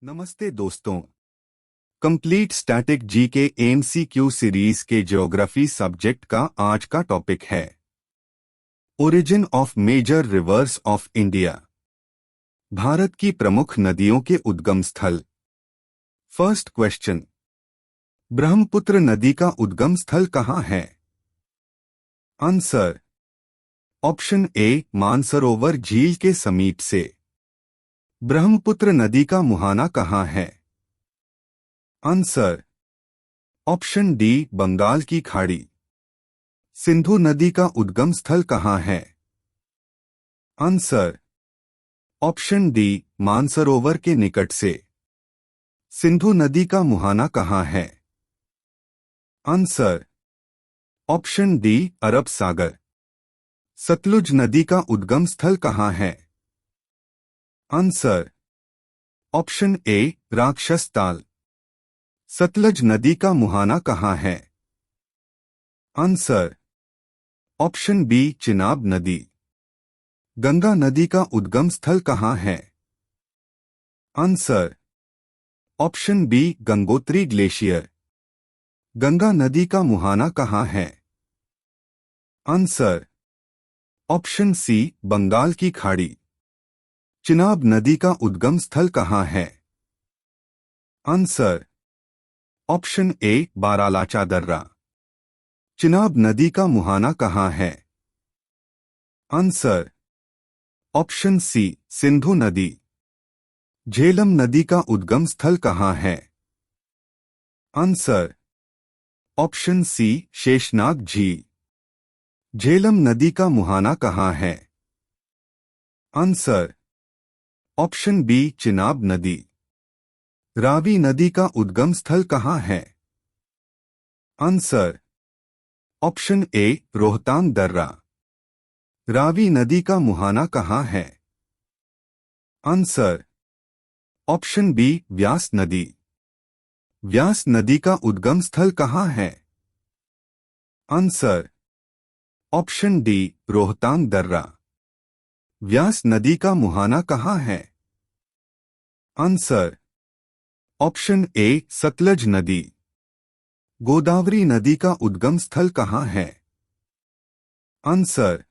नमस्ते दोस्तों। Complete static G K MCQ series के ज्योग्राफी सब्जेक्ट का आज का टॉपिक है origin of major rivers of India. Bharat की प्रमुख नदियों के उद्गम स्थल। फर्स्ट क्वेश्चन, ब्रह्मपुत्र नदी का उद्गम स्थल कहाँ है? आंसर ऑप्शन ए, मानसरोवर झील के समीप से। ब्रह्मपुत्र नदी का मुहाना कहाँ है? आंसर ऑप्शन डी, बंगाल की खाड़ी। सिंधु नदी का उद्गम स्थल कहाँ है? आंसर ऑप्शन डी, मानसरोवर के निकट से। सिंधु नदी का मुहाना कहाँ है? आंसर ऑप्शन डी, अरब सागर। सतलुज नदी का उद्गम स्थल कहाँ है? आंसर ऑप्शन ए, राक्षस ताल। सतलज नदी का मुहाना कहाँ है? आंसर ऑप्शन बी, चिनाब नदी। गंगा नदी का उद्गम स्थल कहाँ है? Answer option B, Gangotri glacier. Ganga नदी का मुहाना कहाँ है? आंसर ऑप्शन सी, बंगाल की खाड़ी। चिनाब नदी का उद्गम स्थल कहाँ है? आंसर ऑप्शन ए, बारालाचा दर्रा। चिनाब नदी का मुहाना कहाँ है? आंसर ऑप्शन सी, सिंधु नदी। झेलम नदी का उद्गम स्थल कहाँ है? आंसर ऑप्शन सी, शेषनाग झील। झेलम नदी का मुहाना कहाँ है? आंसर ऑप्शन बी, चिनाब नदी। रावी नदी का उद्गम स्थल कहाँ है? आंसर ऑप्शन ए, रोहतांग दर्रा। रावी नदी का मुहाना कहाँ है? आंसर ऑप्शन बी, व्यास नदी। व्यास नदी का उद्गम स्थल कहाँ है? आंसर ऑप्शन डी, रोहतांग दर्रा। व्यास नदी का मुहाना कहाँ है? आंसर ऑप्शन ए, सतलज नदी। गोदावरी नदी का उद्गम स्थल कहाँ है? आंसर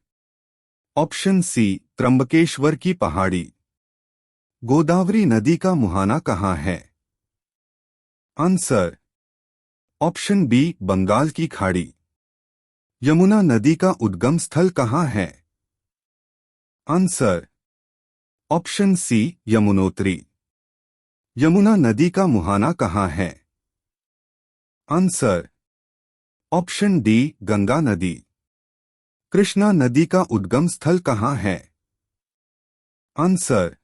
ऑप्शन सी, त्र्यंबकेश्वर की पहाड़ी। गोदावरी नदी का मुहाना कहाँ है? आंसर ऑप्शन बी, बंगाल की खाड़ी। यमुना नदी का उद्गम स्थल कहाँ है? Answer option C, Yamunotri. Yamuna नदी का मुहाना कहाँ है? आंसर ऑप्शन डी, गंगा नदी। कृष्णा नदी का उद्गम स्थल कहाँ है? आंसर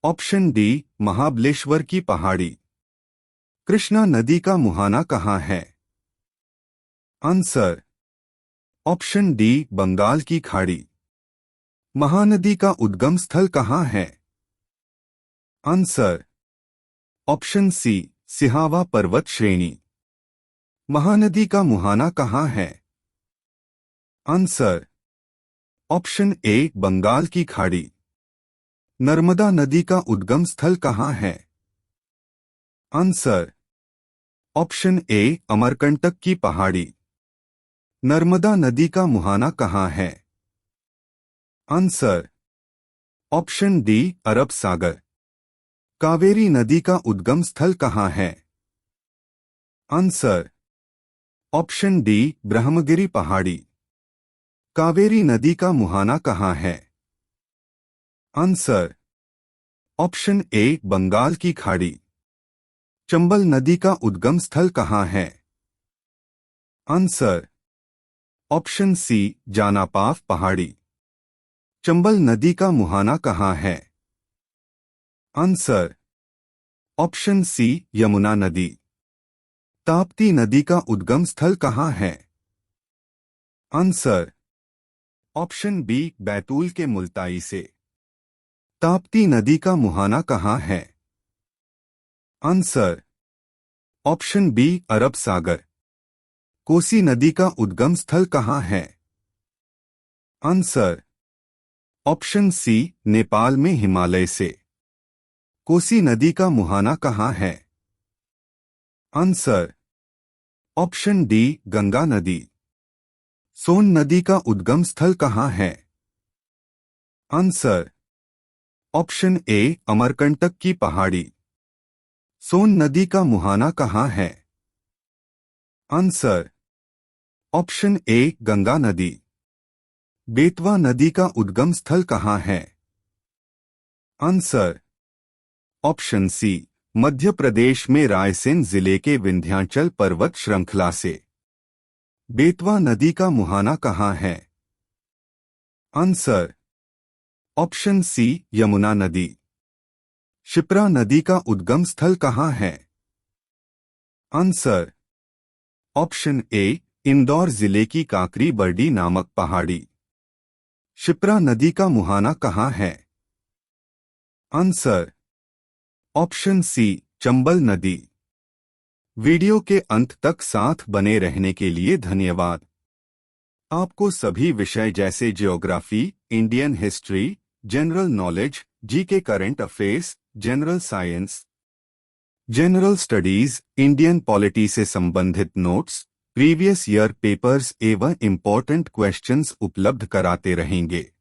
ऑप्शन डी, महाबलेश्वर की पहाड़ी। कृष्णा नदी का मुहाना कहाँ है? आंसर ऑप्शन डी, बंगाल की खाड़ी। महानदी का उद्गम स्थल कहाँ है? आंसर ऑप्शन सी, सिहावा पर्वत श्रेणी। महानदी का मुहाना कहाँ है? आंसर ऑप्शन ए, बंगाल की खाड़ी। नर्मदा नदी का उद्गम स्थल कहाँ है? आंसर ऑप्शन ए, अमरकंटक की पहाड़ी। नर्मदा नदी का मुहाना कहाँ है? आंसर ऑप्शन डी, अरब सागर। कावेरी नदी का उद्गम स्थल कहाँ है? आंसर ऑप्शन डी, ब्रह्मगिरी पहाड़ी। कावेरी नदी का मुहाना कहाँ है? आंसर ऑप्शन ए, बंगाल की खाड़ी। चंबल नदी का उद्गम स्थल कहाँ है? आंसर ऑप्शन सी, जानापाव पहाड़ी। चंबल नदी का मुहाना कहाँ है? आंसर ऑप्शन सी, यमुना नदी। ताप्ती नदी का उद्गम स्थल कहाँ है? आंसर ऑप्शन बी, बैतूल के मुल्ताई से। ताप्ती नदी का मुहाना कहाँ है? आंसर ऑप्शन बी, अरब सागर। कोसी नदी का उद्गम स्थल कहाँ है? आंसर ऑप्शन सी, नेपाल में हिमालय से। कोसी नदी का मुहाना कहाँ है? आंसर ऑप्शन डी गंगा नदी। सोन नदी का उद्गम स्थल कहाँ है? आंसर ऑप्शन ए अमरकंटक की पहाड़ी। सोन नदी का मुहाना कहाँ है? आंसर ऑप्शन ए गंगा नदी। बेतवा नदी का उद्गम स्थल कहाँ है? आंसर ऑप्शन सी मध्य प्रदेश में रायसेन जिले के विंध्याचल पर्वत श्रृंखला से। बेतवा नदी का मुहाना कहाँ है? आंसर ऑप्शन सी यमुना नदी। शिप्रा नदी का उद्गम स्थल कहाँ है? आंसर ऑप्शन ए इंदौर जिले की काकरी बरडी नामक पहाड़ी। शिप्रा नदी का मुहाना कहाँ है? आंसर ऑप्शन सी चंबल नदी। वीडियो के अंत तक साथ बने रहने के लिए धन्यवाद। आपको सभी विषय जैसे geography, Indian history, general knowledge, GK current affairs, general science, general studies, Indian polity से संबंधित नोट्स, प्रीवियस ईयर पेपर्स एवं इम्पोर्टेंट क्वेश्चंस उपलब्ध कराते रहेंगे।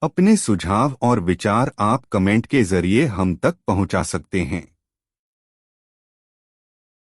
अपने सुझाव और विचार आप कमेंट के जरिए हम तक पहुंचा सकते हैं।